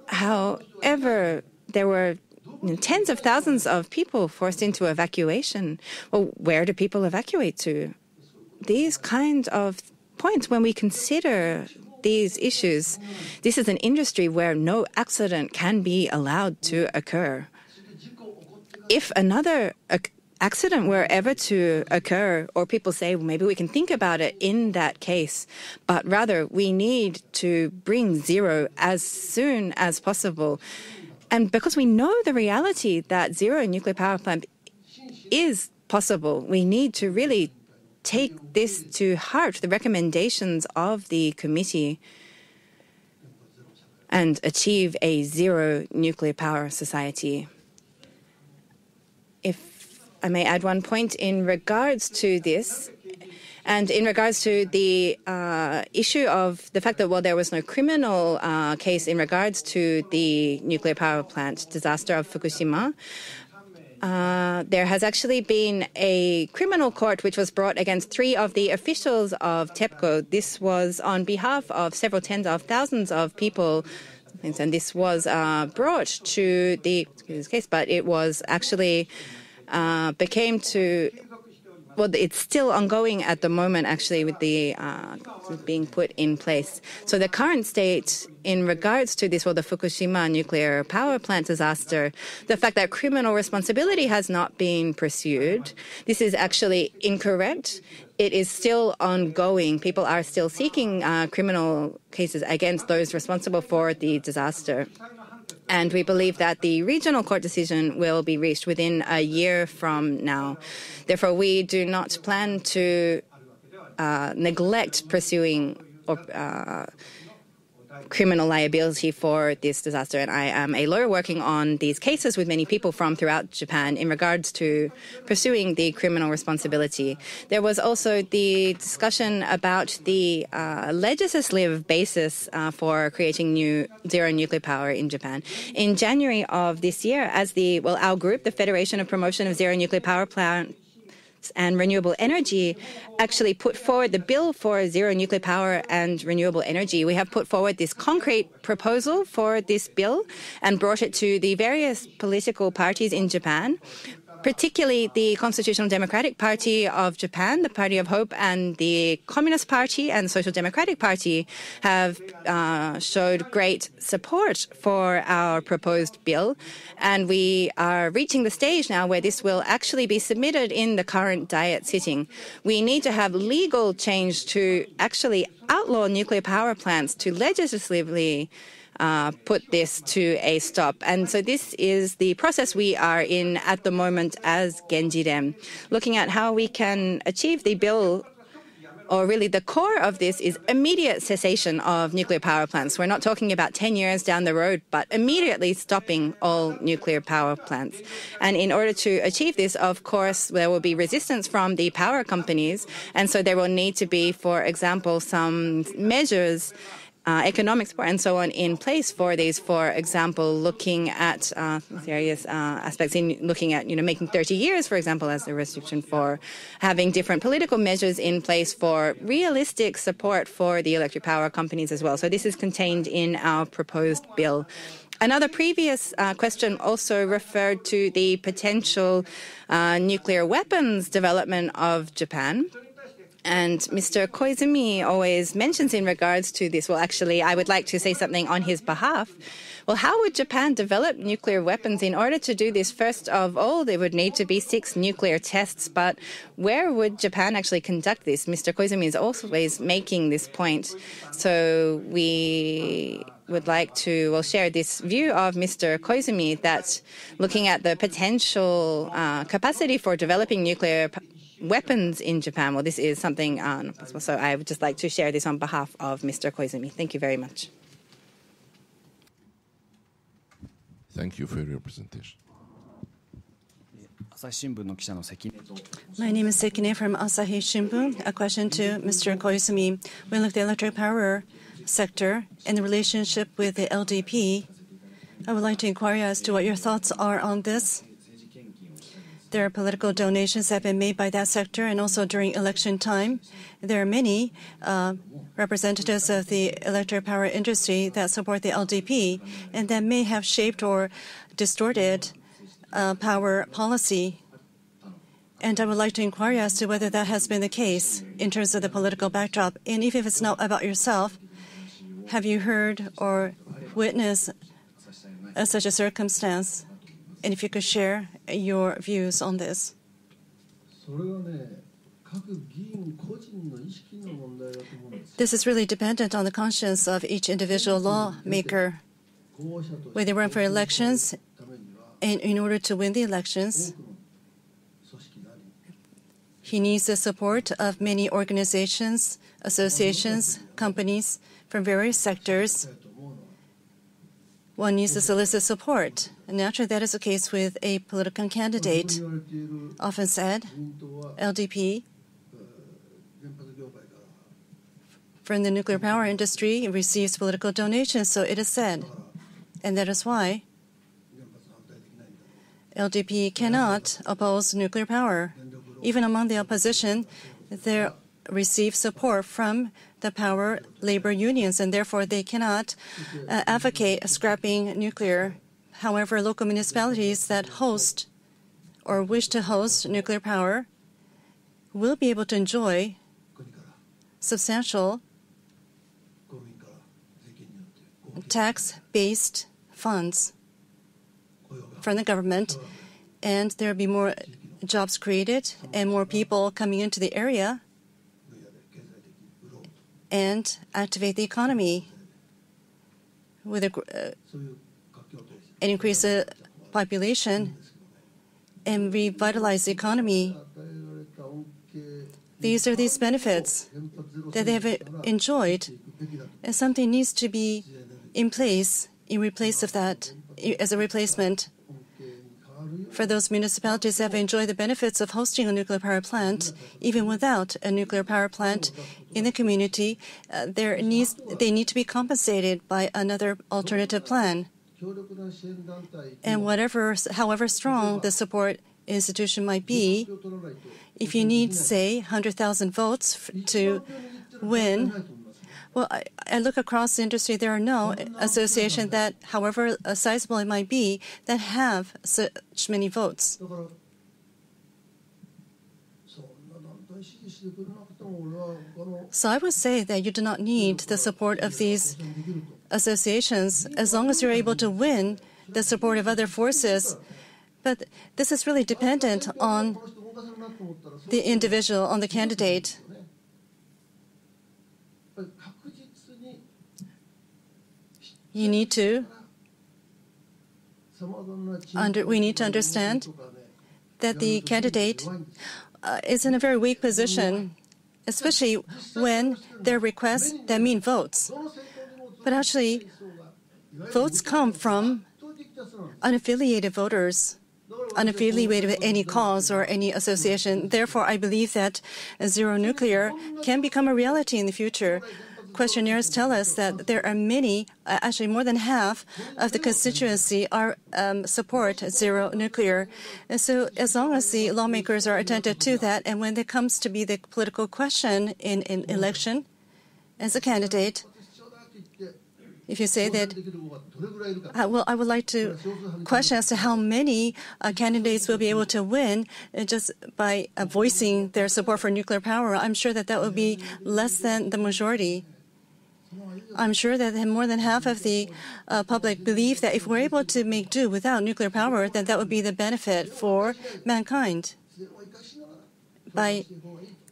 However, there were tens of thousands of people forced into evacuation. Well, where do people evacuate to? These kind of points, when we consider these issues, this is an industry where no accident can be allowed to occur. If another accident were ever to occur, or people say, maybe we can think about it in that case, but rather we need to bring zero as soon as possible. And because we know the reality that zero nuclear power plant is possible, we need to really take this to heart, the recommendations of the committee, and achieve a zero nuclear power society. If I may add one point in regards to this, and in regards to the issue of the fact that, there was no criminal case in regards to the nuclear power plant disaster of Fukushima, there has actually been a criminal court which was brought against 3 of the officials of TEPCO. This was on behalf of several tens of thousands of people, and this was brought to the case, but it was actually it's still ongoing at the moment, actually, with the being put in place. So the current state in regards to this, the Fukushima nuclear power plant disaster, the fact that criminal responsibility has not been pursued, this is actually incorrect. It is still ongoing. People are still seeking criminal cases against those responsible for the disaster. And we believe that the regional court decision will be reached within a year from now. Therefore, we do not plan to neglect pursuing criminal liability for this disaster. And I am a lawyer working on these cases with many people from throughout Japan in regards to pursuing the criminal responsibility. There was also the discussion about the legislative basis for creating zero nuclear power in Japan. In January of this year, as our group, the Federation of Promotion of Zero Nuclear Power Plant and Renewable Energy, actually put forward the bill for zero nuclear power and renewable energy. We have put forward this concrete proposal for this bill and brought it to the various political parties in Japan, particularly the Constitutional Democratic Party of Japan, the Party of Hope, and the Communist Party and Social Democratic Party have showed great support for our proposed bill. And we are reaching the stage now where this will actually be submitted in the current Diet sitting. We need to have legal change to actually outlaw nuclear power plants, to legislatively put this to a stop. And so this is the process we are in at the moment as Genjiren, looking at how we can achieve the bill, or really the core of this is immediate cessation of nuclear power plants. We're not talking about 10 years down the road, but immediately stopping all nuclear power plants. And in order to achieve this, of course, there will be resistance from the power companies. And so there will need to be, for example, some measures economic support and so on in place for these. For example, looking at various aspects in looking at, making 30 years, for example, as a restriction, for having different political measures in place for realistic support for the electric power companies as well. So this is contained in our proposed bill. Another previous question also referred to the potential nuclear weapons development of Japan. And Mr. Koizumi always mentions in regards to this, well, actually, I would like to say something on his behalf. Well, how would Japan develop nuclear weapons? In order to do this, first of all, there would need to be 6 nuclear tests. But where would Japan actually conduct this? Mr. Koizumi is always making this point. So we would like to share this view of Mr. Koizumi that looking at the potential capacity for developing nuclear weapons in Japan, well, this is something possible. So I would just like to share this on behalf of Mr. Koizumi. Thank you very much. Thank you for your presentation. My name is Sekine from Asahi Shimbun. A question to Mr. Koizumi. We look at the electric power sector and the relationship with the LDP. I would like to inquire as to what your thoughts are on this. There are political donations that have been made by that sector, and also during election time, there are many representatives of the electric power industry that support the LDP, and that may have shaped or distorted power policy. And I would like to inquire as to whether that has been the case in terms of the political backdrop. And even if it's not about yourself, have you heard or witnessed such a circumstance? And if you could share your views on this. This is really dependent on the conscience of each individual lawmaker. When they run for elections, and in order to win the elections, he needs the support of many organizations, associations, companies from various sectors. One needs to solicit support. And naturally, that is the case with a political candidate. Often said, LDP, from the nuclear power industry, receives political donations, so it is said. And that is why LDP cannot oppose nuclear power. Even among the opposition, they receive support from the power labor unions, and therefore they cannot advocate scrapping nuclear. However, local municipalities that host or wish to host nuclear power will be able to enjoy substantial tax-based funds from the government, and there will be more jobs created and more people coming into the area and activate the economy with and increase the population and revitalize the economy. These are these benefits that they have enjoyed, and something needs to be in place in replace of that, as a replacement for those municipalities that have enjoyed the benefits of hosting a nuclear power plant. Even without a nuclear power plant in the community, they need to be compensated by another alternative plan. And however strong the support institution might be, if you need, say, 100,000 votes to win, well, I look across the industry, there are no associations that, however sizable it might be, that have such many votes. So I would say that you do not need the support of these associations as long as you're able to win the support of other forces. But this is really dependent on the individual, on the candidate. We need to understand that the candidate is in a very weak position, especially when their requests that mean votes. But actually, votes come from unaffiliated voters, unaffiliated with any cause or any association. Therefore, I believe that zero nuclear can become a reality in the future. questionnaires tell us that there are many, actually more than half of the constituency are support zero nuclear. And so as long as the lawmakers are attentive to that, and when it comes to be the political question in election, as a candidate, if you say that, well, I would like to question as to how many candidates will be able to win just by voicing their support for nuclear power. I'm sure that that would be less than the majority. I'm sure that more than half of the public believe that if we're able to make do without nuclear power, then that would be the benefit for mankind by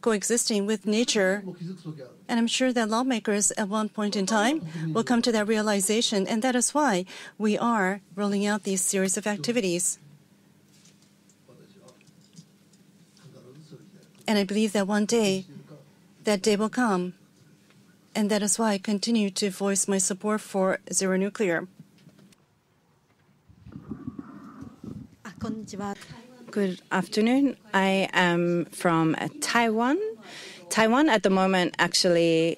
coexisting with nature. And I'm sure that lawmakers at one point in time will come to that realization, and that is why we are rolling out these series of activities. And I believe that one day, that day will come, and that is why I continue to voice my support for zero nuclear. Good afternoon. I am from Taiwan. Taiwan at the moment, actually,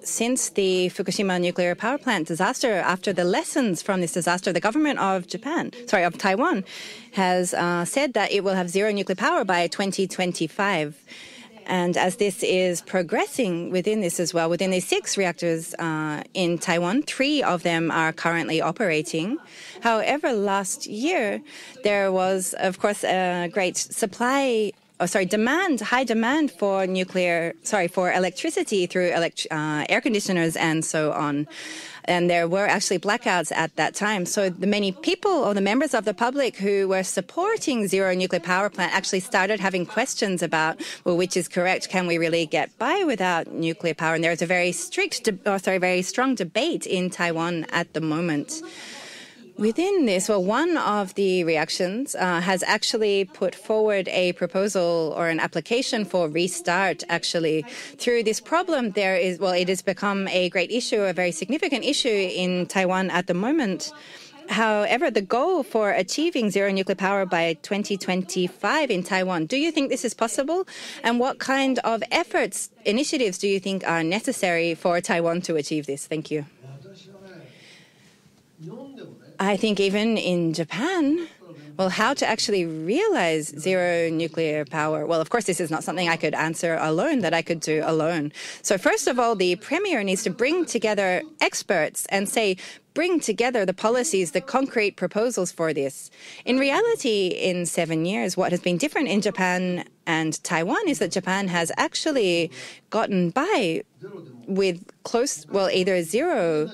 since the Fukushima nuclear power plant disaster, after the lessons from this disaster, the government of Taiwan has said that it will have zero nuclear power by 2025. And as this is progressing within this as well, within the 6 reactors in Taiwan, 3 of them are currently operating. However, last year, there was, of course, a great high demand for electricity through air conditioners and so on. And there were actually blackouts at that time. So the many people or the members of the public who were supporting zero nuclear power plant actually started having questions about, well, which is correct? Can we really get by without nuclear power? And there's a very very strong debate in Taiwan at the moment. Within this, well, one of the reactions has actually put forward a proposal or an application for restart, actually. Through this problem, it has become a great issue, a very significant issue in Taiwan at the moment. However, the goal for achieving zero nuclear power by 2025 in Taiwan, do you think this is possible? And what kind of initiatives do you think are necessary for Taiwan to achieve this? Thank you. I think even in Japan, well, how to actually realize zero nuclear power? Well, of course, this is not something I could answer alone, that I could do alone. So first of all, the Premier needs to bring together experts and bring together the policies, the concrete proposals for this. In reality, in 7 years, what has been different in Japan and Taiwan is that Japan has actually gotten by with either zero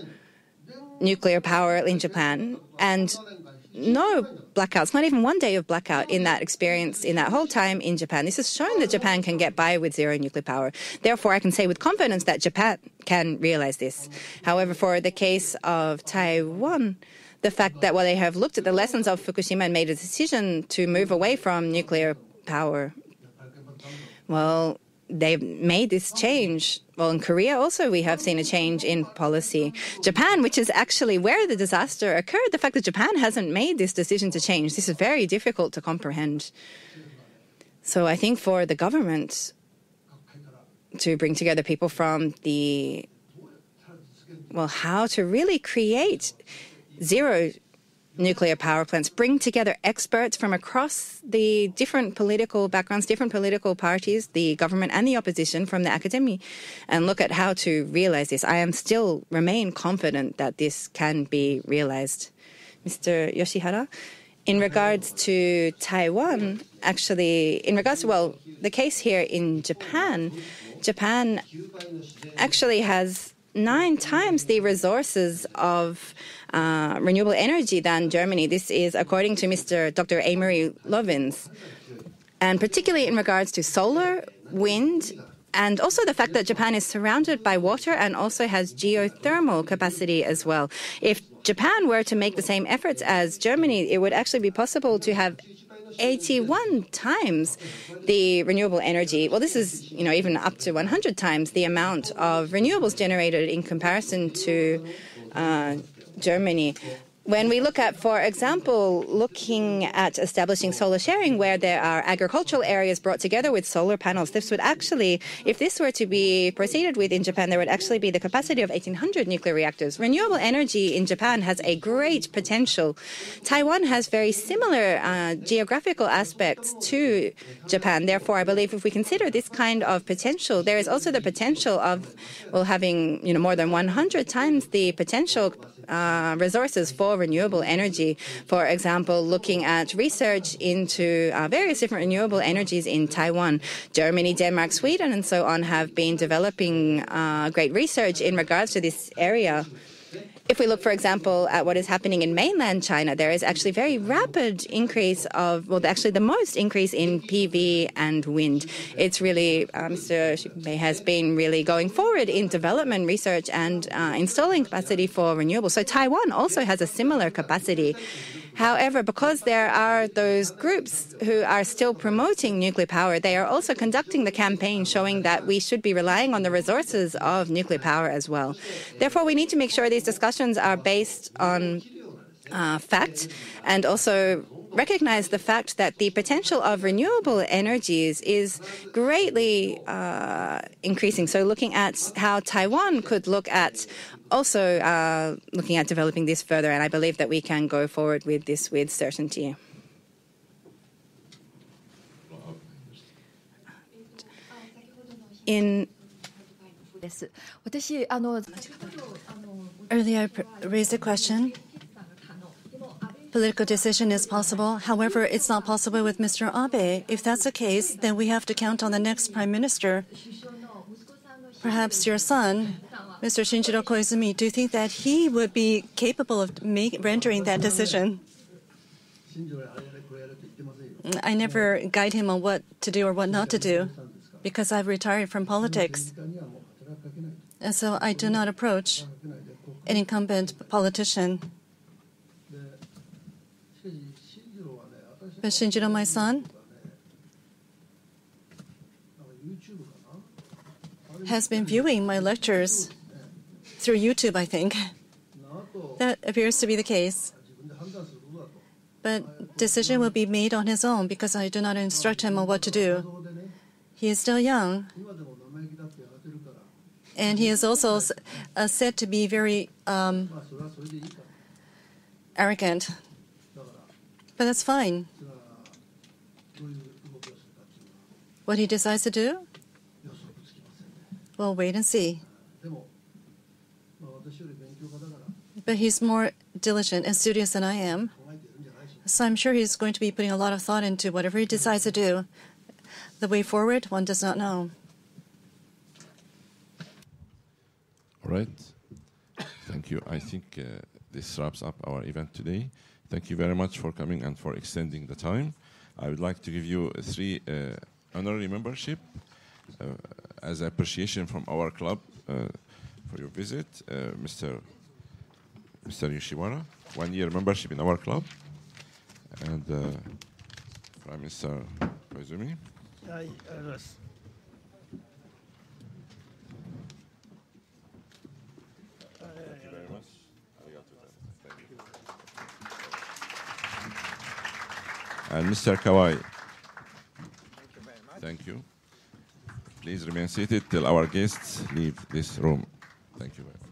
nuclear power in Japan and no blackouts, not even one day of blackout in that experience in that whole time in Japan. This has shown that Japan can get by with zero nuclear power. Therefore, I can say with confidence that Japan can realize this. However, for the case of Taiwan, the fact that, well, they have looked at the lessons of Fukushima and made a decision to move away from nuclear power, well, they've made this change. Well, in Korea also we have seen a change in policy. Japan, which is actually where the disaster occurred, the fact that Japan hasn't made this decision to change, this is very difficult to comprehend. So I think for the government to bring together people from how to really create zero nuclear power plants, bring together experts from across the different political backgrounds, different political parties, the government and the opposition from the academy, and look at how to realize this. I still remain confident that this can be realized. Mr. Yoshiwara, in regards to Taiwan, actually, the case here in Japan actually has 9 times the resources of renewable energy than Germany. This is according to Dr. Amory Lovins. And particularly in regards to solar, wind, and also the fact that Japan is surrounded by water and also has geothermal capacity as well. If Japan were to make the same efforts as Germany, it would actually be possible to have 81 times the renewable energy. Well, this is, even up to 100 times the amount of renewables generated in comparison to Germany. When we look at, for example, looking at establishing solar sharing where there are agricultural areas brought together with solar panels, this would actually, if this were to be proceeded with in Japan, there would actually be the capacity of 1,800 nuclear reactors. Renewable energy in Japan has a great potential. Taiwan has very similar geographical aspects to Japan. Therefore, I believe if we consider this kind of potential, there is also the potential of, well, having more than 100 times the potential resources for renewable energy. For example, looking at research into various different renewable energies in Taiwan. Germany, Denmark, Sweden, and so on have been developing great research in regards to this area. If we look, for example, at what is happening in mainland China, there is actually very rapid increase of, well, actually the most increase in PV and wind. It's really, Mr. Shimei has been really going forward in development, research, and installing capacity for renewables. So Taiwan also has a similar capacity. However, because there are those groups who are still promoting nuclear power, they are also conducting the campaign showing that we should be relying on the resources of nuclear power as well. Therefore, we need to make sure these discussions are based on fact and also recognize the fact that the potential of renewable energies is greatly increasing. So looking at how Taiwan could look at also looking at developing this further, and I believe that we can go forward with this with certainty. Earlier, I raised a question. Political decision is possible. However, it's not possible with Mr. Abe. If that's the case, then we have to count on the next prime minister. Perhaps your son, Mr. Junichiro Koizumi, do you think that he would be capable of rendering that decision? I never guide him on what to do or what not to do because I've retired from politics. And so I do not approach an incumbent politician. But Shinjiro, my son, has been viewing my lectures through YouTube, I think. That appears to be the case. But decision will be made on his own because I do not instruct him on what to do. He is still young. And he is also said to be very arrogant. But that's fine. What he decides to do? We'll wait and see. But he's more diligent and studious than I am. So I'm sure he's going to be putting a lot of thought into whatever he decides to do. The way forward, one does not know. All right. Thank you. I think this wraps up our event today. Thank you very much for coming and for extending the time. I would like to give you 3 honorary membership as appreciation from our club for your visit. Mr. Yoshiwara, 1-year membership in our club. And Prime Minister Koizumi. Thank you very much. And Mr. Kawai. very much. Thank you. Please remain seated till our guests leave this room. Thank you very much.